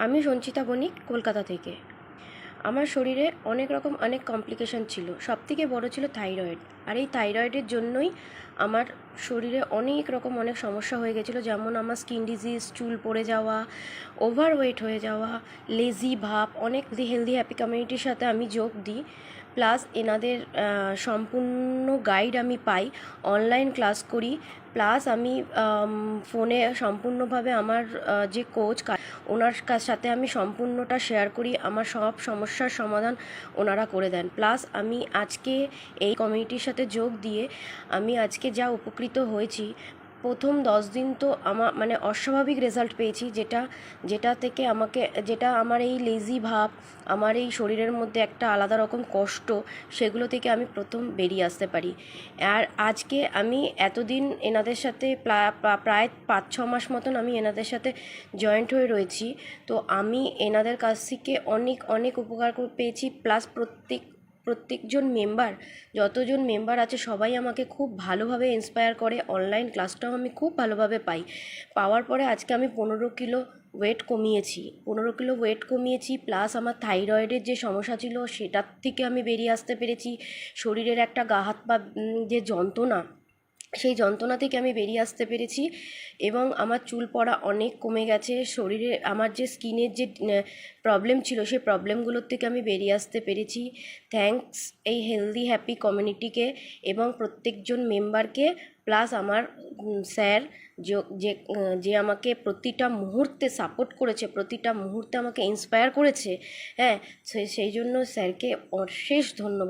আমি সঞ্চিতা বণিক, কলকাতা থেকে। আমার শরীরে অনেক কমপ্লিকেশন ছিল। সবথেকে বড় ছিল থাইরয়েড। আর এই থাইরয়েডের জন্যই আমার শরীরে অনেক সমস্যা হয়ে গেছিলো, যেমন আমার স্কিন ডিজিজ, চুল পড়ে যাওয়া, ওভারওয়েট হয়ে যাওয়া, লেজি ভাব। অনেক হেলদি হ্যাপি কমিউনিটির সাথে আমি যোগ দিই, প্লাস এনাদের সম্পূর্ণ গাইড আমি পাই, অনলাইন ক্লাস করি, প্লাস আমি ফোনে সম্পূর্ণভাবে আমার যে কোচ ওনার সাথে আমি সম্পূর্ণটা শেয়ার করি। আমার সব সমস্যার সমাধান ওনারা করে দেন। প্লাস আমি আজকে এই কমিউনিটির সাথে যোগ দিয়ে আমি আজকে যা উপকৃত হয়েছি, প্রথম 10 দিন তো আমার অস্বাভাবিক রেজাল্ট পেয়েছি, যেটা আমার এই লেজি ভাব, আমার এই শরীরের মধ্যে একটা আলাদা রকম কষ্ট, সেগুলো থেকে আমি প্রথম বেরিয়ে আসতে পারি। আর আজকে আমি এতদিন এনাদের সাথে প্রায় 5-6 মাস মতন আমি এনাদের সাথে জয়েন্ট হয়ে রয়েছি। তো আমি এনাদের কাছ থেকে অনেক উপকার পেয়েছি। প্লাস প্রত্যেকজন মেম্বার, যতজন মেম্বার আছে সবাই আমাকে খুব ভালোভাবে ইন্সপায়ার করে। অনলাইন ক্লাসটাও আমি খুব ভালোভাবে পাওয়ার পরে আজকে আমি 15 কিলো ওয়েট কমিয়েছি। প্লাস আমার থাইরয়েডের যে সমস্যা ছিল সেটার থেকে আমি বেরিয়ে আসতে পেরেছি। শরীরের একটা গা হাত পা যে যন্ত্রণা, সেই যন্ত্রণা থেকে আমি বেরিয়ে আসতে পেরেছি, এবং আমার চুল পড়া অনেক কমে গেছে। শরীরে আমার যে স্কিনের যে প্রবলেম ছিল, সেই প্রবলেমগুলোর থেকে আমি বেরিয়ে আসতে পেরেছি। থ্যাঙ্কস এই হেলদি হ্যাপি কমিউনিটিকে এবং প্রত্যেকজন মেম্বারকে, প্লাস আমার স্যার যে আমাকে প্রতিটা মুহূর্তে সাপোর্ট করেছে, প্রতিটা মুহূর্তে আমাকে ইন্সপায়ার করেছে। হ্যাঁ, সেই জন্য স্যারকে অশেষ ধন্যবাদ।